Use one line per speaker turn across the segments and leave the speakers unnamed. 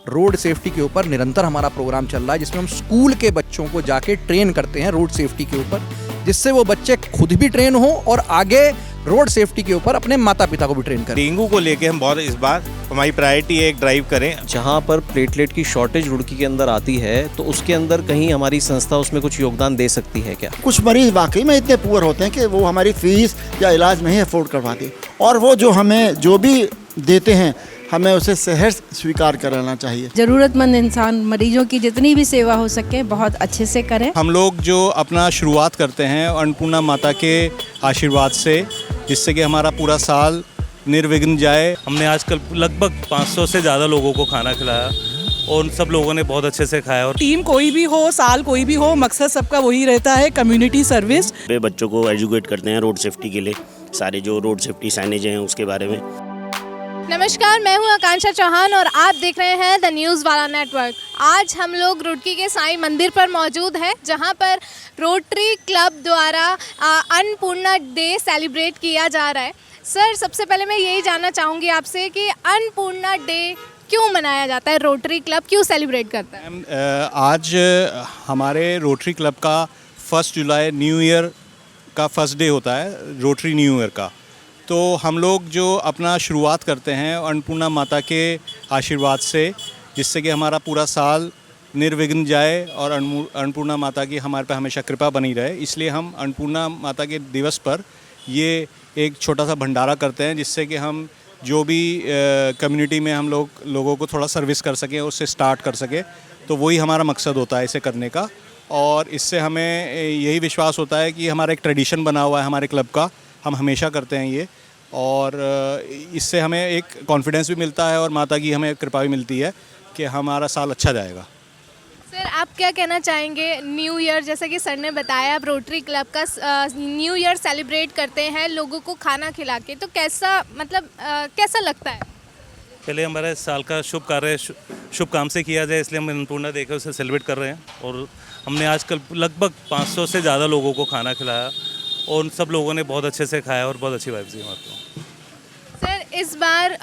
Road safety के ऊपर निरंतर हमारा प्रोग्राम चल रहा है, जिसमें हम स्कूल के बच्चों को जाके ट्रेन करते हैं रोड सेफ्टी के ऊपर, जिससे वो बच्चे खुद भी ट्रेन हो और आगे रोड सेफ्टी के ऊपर अपने माता पिता को भी ट्रेन करें।
डेंगू को लेके हम बहुत इस बार हमारी प्रायोरिटी है एक ड्राइव करें।
जहाँ पर प्लेटलेट की शॉर्टेज रुड़की के अंदर आती है तो उसके अंदर कहीं हमारी संस्था उसमें कुछ योगदान दे सकती है क्या?
कुछ मरीज वाकई में इतने पुअर होते हैं कि वो हमारी फीस या इलाज नहीं अफोर्ड कर पाते, और वो जो हमें जो भी देते हैं हमें उसे सहर्ष स्वीकार कर लेना चाहिए।
ज़रूरतमंद इंसान मरीजों की जितनी भी सेवा हो सके बहुत अच्छे से करें।
हम लोग जो अपना शुरुआत करते हैं अन्नपूर्णा माता के आशीर्वाद से, जिससे कि हमारा पूरा साल निर्विघ्न जाए।
हमने आजकल लगभग 500 से ज़्यादा लोगों को खाना खिलाया और उन सब लोगों ने बहुत अच्छे से खाया। और
टीम कोई भी हो, साल कोई भी हो, मकसद सबका वही रहता है, कम्युनिटी सर्विस।
बच्चों को एजुकेट करते हैं रोड सेफ्टी के लिए, सारे जो रोड सेफ्टी साइनेज हैं उसके बारे में।
नमस्कार, मैं हूं आकांक्षा चौहान और आप देख रहे हैं द न्यूज़ वाला नेटवर्क। आज हम लोग रुड़की के साईं मंदिर पर मौजूद हैं, जहां पर रोटरी क्लब द्वारा अन्नपूर्णा डे सेलिब्रेट किया जा रहा है। सर, सबसे पहले मैं यही जानना चाहूँगी आपसे कि अन्नपूर्णा डे क्यों मनाया जाता है, रोटरी क्लब क्यों सेलिब्रेट करता है?
आज हमारे रोटरी क्लब का 1 जुलाई न्यू ईयर का फर्स्ट डे होता है, रोटरी न्यू ईयर का। तो हम लोग जो अपना शुरुआत करते हैं अन्नपूर्णा माता के आशीर्वाद से, जिससे कि हमारा पूरा साल निर्विघ्न जाए और अन्नपूर्णा माता की हमारे पे हमेशा कृपा बनी रहे, इसलिए हम अन्नपूर्णा माता के दिवस पर ये एक छोटा सा भंडारा करते हैं, जिससे कि हम जो भी कम्युनिटी में हम लोगों को थोड़ा सर्विस कर सकें, उससे स्टार्ट कर सकें। तो वही हमारा मकसद होता है इसे करने का, और इससे हमें यही विश्वास होता है कि हमारा एक ट्रेडिशन बना हुआ है हमारे क्लब का, हम हमेशा करते हैं ये, और इससे हमें एक कॉन्फिडेंस भी मिलता है और माता की हमें कृपा भी मिलती है कि हमारा साल अच्छा जाएगा।
सर, आप क्या कहना चाहेंगे? न्यू ईयर, जैसा कि सर ने बताया, आप रोटरी क्लब का न्यू ईयर सेलिब्रेट करते हैं लोगों को खाना खिला के, तो कैसा कैसा लगता है?
पहले हमारे साल का शुभ कार्य शुभ काम से किया जाए, इसलिए हम अन्नपूर्णा देकर उसे सेलिब्रेट कर रहे हैं। और हमने आजकल लगभग 500 से ज़्यादा लोगों को खाना खिलाया और उन सब लोगों ने बहुत अच्छे से खाया और बहुत अच्छी वाइब्स दी हमारे को।
सर, इस बार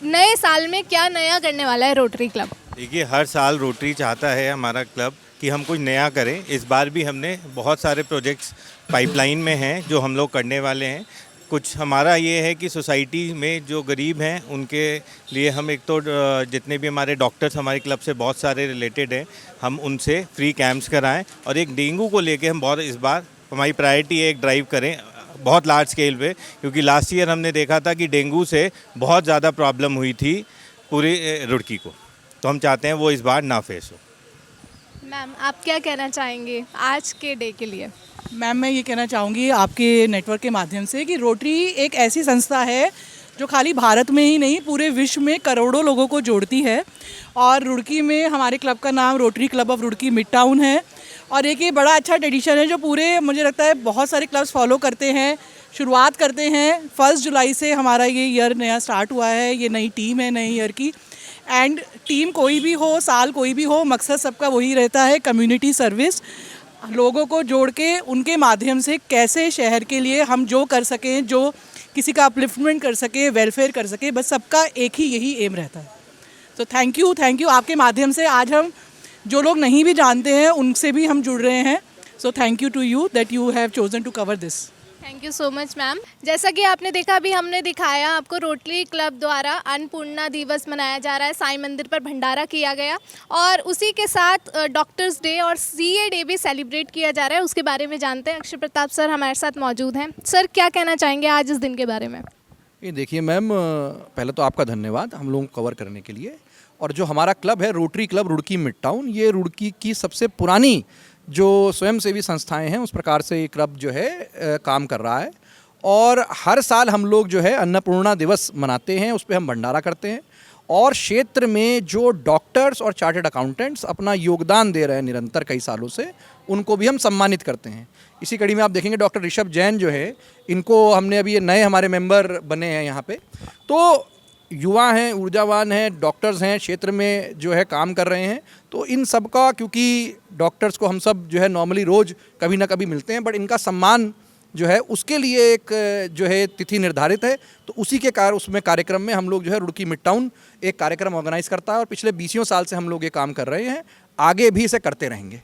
नए साल में क्या नया करने वाला है रोटरी क्लब?
देखिए, हर साल रोटरी चाहता है हमारा क्लब कि हम कुछ नया करें। इस बार भी हमने बहुत सारे प्रोजेक्ट्स पाइपलाइन में हैं जो हम लोग करने वाले हैं। कुछ हमारा ये है कि सोसाइटी में जो गरीब हैं उनके लिए हम एक तो जितने भी हमारे डॉक्टर्स हमारे क्लब से बहुत सारे रिलेटेड हैं, हम उनसे फ्री कैंप्स कराएं। और एक डेंगू को लेके हम बहुत इस बार हमारी प्रायोरिटी है एक ड्राइव करें बहुत लार्ज स्केल पे, क्योंकि लास्ट ईयर हमने देखा था कि डेंगू से बहुत ज़्यादा प्रॉब्लम हुई थी पूरी रुड़की को, तो हम चाहते हैं वो इस बार ना फेस हो।
मैम, आप क्या कहना चाहेंगे आज के डे के लिए?
मैम, मैं ये कहना चाहूँगी आपके नेटवर्क के माध्यम से कि रोटरी एक ऐसी संस्था है जो खाली भारत में ही नहीं पूरे विश्व में करोड़ों लोगों को जोड़ती है। और रुड़की में हमारे क्लब का नाम rotary club of Roorkee mid town है, और एक ये बड़ा अच्छा ट्रेडिशन है जो पूरे, मुझे लगता है, बहुत सारे क्लब्स फॉलो करते हैं, शुरुआत करते हैं। 1 जुलाई से हमारा ये ईयर नया स्टार्ट हुआ है, ये नई टीम है नई ईयर की। एंड टीम कोई भी हो, साल कोई भी हो, मकसद सबका वही रहता है, कम्युनिटी सर्विस। लोगों को जोड़ के उनके माध्यम से कैसे शहर के लिए हम जो कर सकें, जो किसी का अपलिफ्टमेंट कर सके, वेलफेयर कर सके, बस सबका एक ही यही एम रहता है। तो थैंक यू आपके माध्यम से आज हम जो लोग नहीं भी जानते हैं उनसे भी हम जुड़ रहे हैं। So thank you to you that you have chosen to cover this.
Thank you so much ma'am. जैसा कि आपने देखा, अभी हमने दिखाया आपको रोटरी क्लब द्वारा अन्नपूर्णा दिवस मनाया जा रहा है, साईं मंदिर पर भंडारा किया गया, और उसी के साथ डॉक्टर्स डे और सीए डे भी सेलिब्रेट किया जा रहा है। उसके बारे में जानते हैं। अक्षय प्रताप सर हमारे साथ मौजूद हैं। सर, क्या कहना चाहेंगे आज इस दिन के बारे में?
ये देखिए मैम, पहले तो आपका धन्यवाद हम लोगों को कवर करने के लिए। और जो हमारा क्लब है rotary club Roorkee mid town, ये रुड़की की सबसे पुरानी जो स्वयंसेवी संस्थाएं हैं उस प्रकार से ये क्लब जो है काम कर रहा है। और हर साल हम लोग जो है अन्नपूर्णा दिवस मनाते हैं, उस पर हम भंडारा करते हैं। और क्षेत्र में जो डॉक्टर्स और चार्टर्ड अकाउंटेंट्स अपना योगदान दे रहे हैं निरंतर कई सालों से, उनको भी हम सम्मानित करते हैं। इसी कड़ी में आप देखेंगे डॉक्टर ऋषभ जैन जो है, इनको हमने अभी ये नए हमारे मेंबर बने हैं यहाँ पे। तो युवा हैं, ऊर्जावान हैं, डॉक्टर्स हैं, क्षेत्र में जो है काम कर रहे हैं। तो इन सब का, क्योंकि डॉक्टर्स को हम सब जो है नॉर्मली रोज़ कभी ना कभी मिलते हैं, बट इनका सम्मान जो है उसके लिए एक जो है तिथि निर्धारित है। तो उसी के उसमें कार्यक्रम में हम लोग जो है रुड़की मिड टाउन एक कार्यक्रम ऑर्गेनाइज करता है और पिछले 20 साल से हम लोग ये काम कर रहे हैं, आगे भी इसे करते रहेंगे।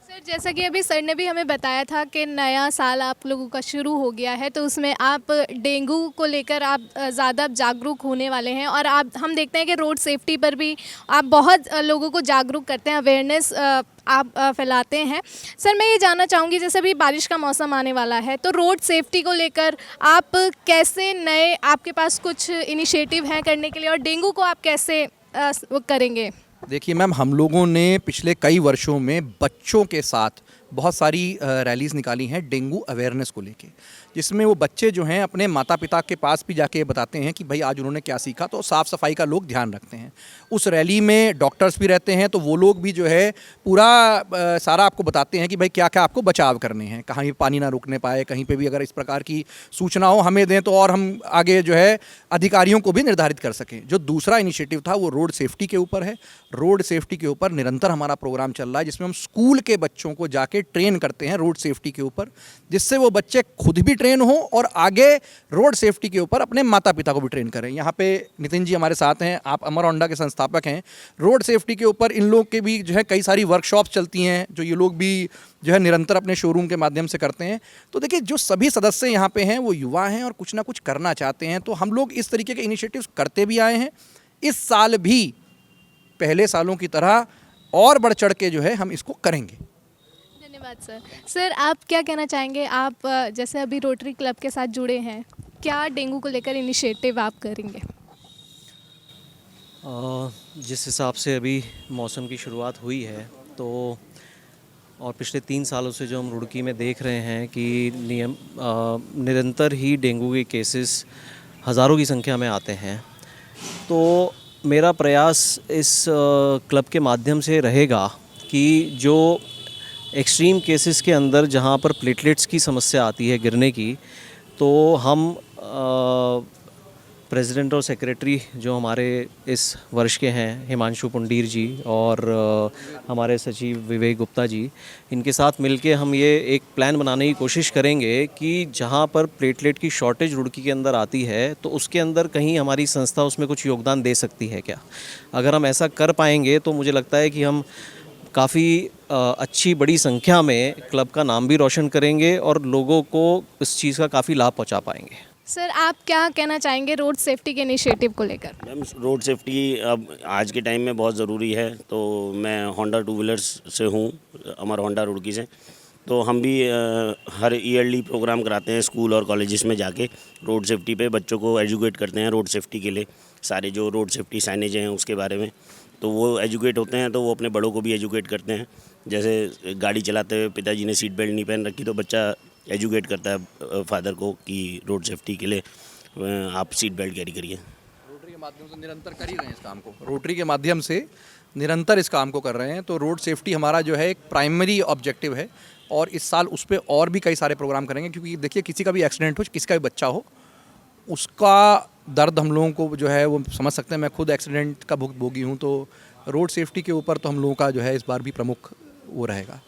सर जैसा कि अभी सर ने भी हमें बताया था कि नया साल आप लोगों का शुरू हो गया है, तो उसमें आप डेंगू को लेकर आप ज़्यादा जागरूक होने वाले हैं और हम देखते हैं कि रोड सेफ्टी पर भी आप बहुत लोगों को जागरूक करते हैं, अवेयरनेस आप फैलाते हैं। सर मैं ये जानना चाहूँगी, जैसे अभी बारिश का मौसम आने वाला है तो रोड सेफ्टी को लेकर आप कैसे नए, आपके पास कुछ इनिशिएटिव हैं करने के लिए, और डेंगू को आप कैसे करेंगे?
देखिए मैम, हम लोगों ने पिछले कई वर्षों में बच्चों के साथ बहुत सारी रैलीज़ निकाली हैं डेंगू अवेयरनेस को लेके, जिसमें वो बच्चे जो हैं अपने माता पिता के पास भी जाके बताते हैं कि भाई आज उन्होंने क्या सीखा, तो साफ़ सफाई का लोग ध्यान रखते हैं। उस रैली में डॉक्टर्स भी रहते हैं, तो वो लोग भी जो है पूरा सारा आपको बताते हैं कि भाई क्या क्या आपको बचाव करने हैं, कहाँ भी पानी ना रुकने पाए, कहीं पे भी अगर इस प्रकार की सूचना हो हमें दें तो और हम आगे जो है अधिकारियों को भी निर्धारित कर सकें। जो दूसरा इनिशिएटिव था वो रोड सेफ्टी के ऊपर है। रोड सेफ्टी के ऊपर निरंतर हमारा प्रोग्राम चल रहा है, जिसमें हम स्कूल के बच्चों को जाके ट्रेन करते हैं रोड सेफ्टी के ऊपर, जिससे वो बच्चे खुद भी ट्रेन हो और आगे रोड सेफ्टी के ऊपर अपने माता पिता को भी ट्रेन करें। यहाँ पे नितिन जी हमारे साथ हैं, आप अमर होंडा के संस्थापक हैं। रोड सेफ्टी के ऊपर इन लोग के भी जो है कई सारी वर्कशॉप्स चलती हैं, जो ये लोग भी जो है निरंतर अपने शोरूम के माध्यम से करते हैं। तो देखिए, जो सभी सदस्य यहाँ पे हैं वो युवा हैं और कुछ ना कुछ करना चाहते हैं, तो हम लोग इस तरीके के इनिशिएटिव्स करते भी आए हैं। इस साल भी पहले सालों की तरह और बढ़ चढ़ के जो है हम इसको करेंगे।
धन्यवाद सर। सर आप क्या कहना चाहेंगे, आप जैसे अभी रोटरी क्लब के साथ जुड़े हैं, क्या डेंगू को लेकर इनिशिएटिव आप करेंगे?
जिस हिसाब से अभी मौसम की शुरुआत हुई है, तो और पिछले 3 सालों से जो हम रुड़की में देख रहे हैं कि निरंतर ही डेंगू के केसेस हज़ारों की संख्या में आते हैं, तो मेरा प्रयास इस क्लब के माध्यम से रहेगा कि जो एक्सट्रीम केसेस के अंदर जहाँ पर प्लेटलेट्स की समस्या आती है गिरने की, तो हम प्रेसिडेंट और सेक्रेटरी जो हमारे इस वर्ष के हैं, हिमांशु पुंडीर जी और हमारे सचिव विवेक गुप्ता जी, इनके साथ मिलके हम ये एक प्लान बनाने की कोशिश करेंगे कि जहाँ पर प्लेटलेट की शॉर्टेज रुड़की के अंदर आती है, तो उसके अंदर कहीं हमारी संस्था उसमें कुछ योगदान दे सकती है क्या। अगर हम ऐसा कर पाएंगे तो मुझे लगता है कि हम काफ़ी अच्छी बड़ी संख्या में क्लब का नाम भी रोशन करेंगे और लोगों को इस चीज़ का काफ़ी लाभ पहुंचा पाएंगे।
सर आप क्या कहना चाहेंगे रोड सेफ्टी के इनिशिएटिव को लेकर?
मैम, रोड सेफ्टी अब आज के टाइम में बहुत ज़रूरी है। तो मैं होंडा टू व्हीलर्स से हूँ, अमर होंडा रुड़की से। तो हम भी हर ईयरली प्रोग्राम कराते हैं स्कूल और कॉलेजेस में जाके रोड सेफ्टी पे बच्चों को एजुकेट करते हैं रोड सेफ्टी के लिए, सारे जो रोड सेफ्टी साइनेज हैं उसके बारे में। तो वो एजुकेट होते हैं तो वो अपने बड़ों को भी एजुकेट करते हैं। जैसे गाड़ी चलाते हुए पिताजी ने सीट बेल्ट नहीं पहन रखी तो बच्चा एजुकेट करता है फादर को कि रोड सेफ्टी के लिए आप सीट बेल्ट कैरी करिए।
रोटरी के माध्यम से निरंतर कर ही रहे हैं इस काम को, रोटरी के माध्यम से निरंतर इस काम को कर रहे हैं। तो रोड सेफ्टी हमारा जो है एक प्राइमरी ऑब्जेक्टिव है और इस साल उस पर और भी कई सारे प्रोग्राम करेंगे, क्योंकि देखिए किसी का भी एक्सीडेंट हो, किसी का भी बच्चा हो, उसका दर्द हम लोगों को जो है वो समझ सकते हैं। मैं खुद एक्सीडेंट का भोगी हूँ, तो रोड सेफ्टी के ऊपर तो हम लोगों का जो है इस बार भी प्रमुख वो रहेगा।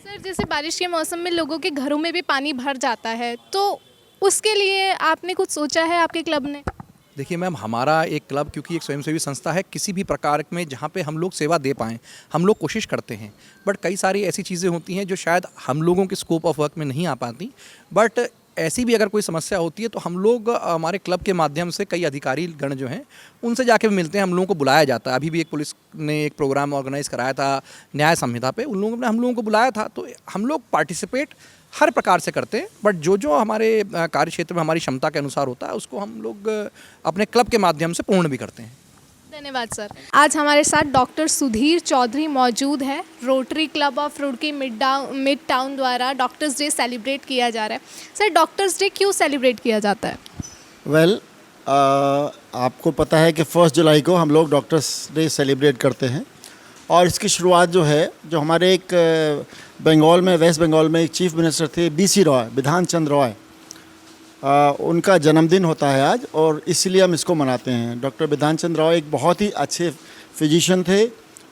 सर जैसे बारिश के मौसम में लोगों के घरों में भी पानी भर जाता है, तो उसके लिए आपने कुछ सोचा है आपके क्लब ने?
देखिए मैम, हमारा एक क्लब क्योंकि एक स्वयंसेवी संस्था है, किसी भी प्रकार में जहाँ पे हम लोग सेवा दे पाएँ हम लोग कोशिश करते हैं। बट कई सारी ऐसी चीज़ें होती हैं जो शायद हम लोगों के स्कोप ऑफ वर्क में नहीं आ पाती। बट ऐसी भी अगर कोई समस्या होती है तो हम लोग हमारे क्लब के माध्यम से कई अधिकारी गण जो हैं उनसे जाके भी मिलते हैं। हम लोगों को बुलाया जाता है। अभी भी एक पुलिस ने एक प्रोग्राम ऑर्गेनाइज कराया था न्याय संहिता पे, उन लोगों ने हम लोगों को बुलाया था। तो हम लोग पार्टिसिपेट हर प्रकार से करते हैं, बट जो हमारे कार्य क्षेत्र में हमारी क्षमता के अनुसार होता है उसको हम लोग अपने क्लब के माध्यम से पूर्ण भी करते हैं।
धन्यवाद सर। आज हमारे साथ डॉक्टर सुधीर चौधरी मौजूद है। Rotary club of Roorkee mid town द्वारा डॉक्टर्स डे सेलिब्रेट किया जा रहा है। सर डॉक्टर्स डे क्यों सेलिब्रेट किया जाता है?
वेल, आपको पता है कि 1 जुलाई को हम लोग डॉक्टर्स डे सेलिब्रेट करते हैं और इसकी शुरुआत जो है, जो हमारे एक बंगाल में, वेस्ट बंगाल में एक चीफ मिनिस्टर थे BC रॉय, विधान चंद्र रॉय, उनका जन्मदिन होता है आज और इसलिए हम इसको मनाते हैं। डॉक्टर विधान चंद्र रॉय एक बहुत ही अच्छे फिजिशियन थे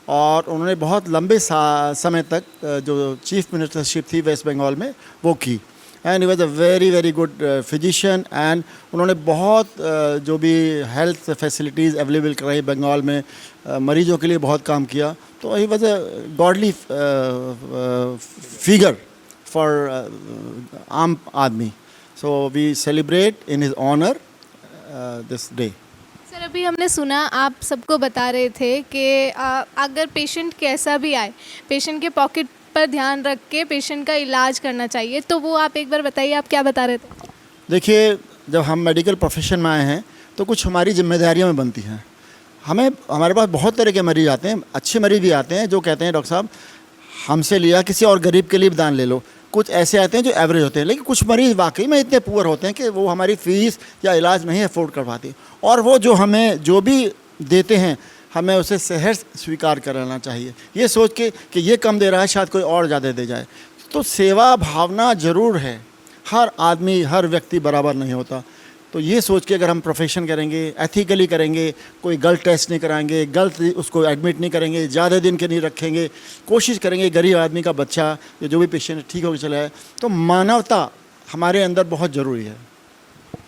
और उन्होंने बहुत लंबे समय तक जो चीफ मिनिस्टरशिप थी वेस्ट बंगाल में वो की। And he was a very very good physician and उन्होंने बहुत जो भी हेल्थ फैसिलिटीज़ अवेलेबल कराई बंगाल में, मरीजों के लिए बहुत काम किया. तो he was a godly figure for आम आदमी. So we celebrate in his honour this day.
Sir अभी हमने सुना, आप सबको बता रहे थे कि अगर पेशेंट कैसा भी आए, पेशेंट के पॉकेट पर ध्यान रख के पेशेंट का इलाज करना चाहिए. तो वो आप एक बार बताइए, आप क्या बता रहे थे?
देखिए, जब हम मेडिकल प्रोफेशन में आए हैं तो कुछ हमारी जिम्मेदारियां में बनती हैं. हमारे पास बहुत तरह के मरीज़ आते हैं. अच्छे मरीज़ भी आते हैं जो कहते हैं डॉक्टर साहब हमसे लिया, किसी और गरीब के लिए भी दान ले लो. कुछ ऐसे आते हैं जो एवरेज होते हैं, लेकिन कुछ मरीज़ वाकई में इतने पुअर होते हैं कि वो हमारी फ़ीस या इलाज नहीं अफोर्ड कर पाती. और वो जो हमें जो भी देते हैं हमें उसे सहर्ष स्वीकार कर लेना चाहिए, ये सोच के कि ये कम दे रहा है शायद कोई और ज़्यादा दे जाए. तो सेवा भावना ज़रूर है. हर आदमी, हर व्यक्ति बराबर नहीं होता. तो ये सोच के अगर हम प्रोफेशन करेंगे, एथिकली करेंगे, कोई गलत टेस्ट नहीं कराएंगे, गलत उसको एडमिट नहीं करेंगे, ज़्यादा दिन के नहीं रखेंगे, कोशिश करेंगे गरीब आदमी का बच्चा जो भी पेशेंट ठीक होकर चला है, तो मानवता हमारे अंदर बहुत ज़रूरी है.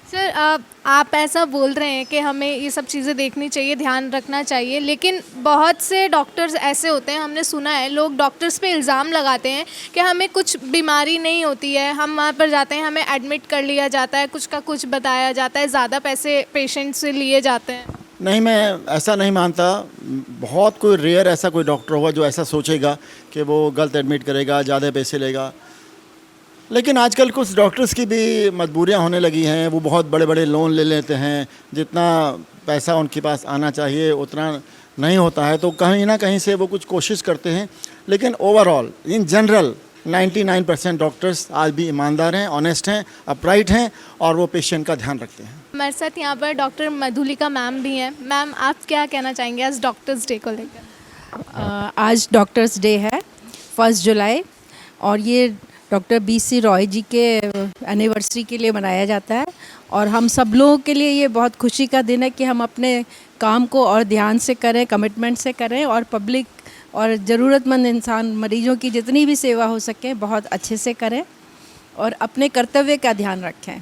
सर आप ऐसा बोल रहे हैं कि हमें ये सब चीज़ें देखनी चाहिए, ध्यान रखना चाहिए, लेकिन बहुत से डॉक्टर्स ऐसे होते हैं, हमने सुना है लोग डॉक्टर्स पे इल्ज़ाम लगाते हैं कि हमें कुछ बीमारी नहीं होती है, हम वहाँ पर जाते हैं, हमें एडमिट कर लिया जाता है, कुछ का कुछ बताया जाता है, ज़्यादा पैसे पेशेंट से लिए जाते हैं.
नहीं, मैं ऐसा नहीं मानता. बहुत कोई रेयर ऐसा कोई डॉक्टर होगा जो ऐसा सोचेगा कि वो गलत एडमिट करेगा, ज़्यादा पैसे लेगा. लेकिन आजकल कुछ डॉक्टर्स की भी मजबूरियां होने लगी हैं. वो बहुत बड़े बड़े लोन ले लेते हैं, जितना पैसा उनके पास आना चाहिए उतना नहीं होता है. तो कहीं ना कहीं से वो कुछ कोशिश करते हैं. लेकिन ओवरऑल इन जनरल 99% डॉक्टर्स आज भी ईमानदार हैं, ऑनेस्ट हैं, अपराइट हैं और वो पेशेंट का ध्यान रखते हैं.
हमारे साथ यहाँ पर डॉक्टर मधुलिका मैम भी हैं. मैम, आप क्या कहना चाहेंगे आज डॉक्टर्स डे को लेकर?
आज डॉक्टर्स डे है 1 जुलाई और ये डॉक्टर BC रॉय जी के एनिवर्सरी के लिए मनाया जाता है. और हम सब लोगों के लिए ये बहुत खुशी का दिन है कि हम अपने काम को और ध्यान से करें, कमिटमेंट से करें और पब्लिक और ज़रूरतमंद इंसान मरीजों की जितनी भी सेवा हो सके बहुत अच्छे से करें और अपने कर्तव्य का ध्यान रखें.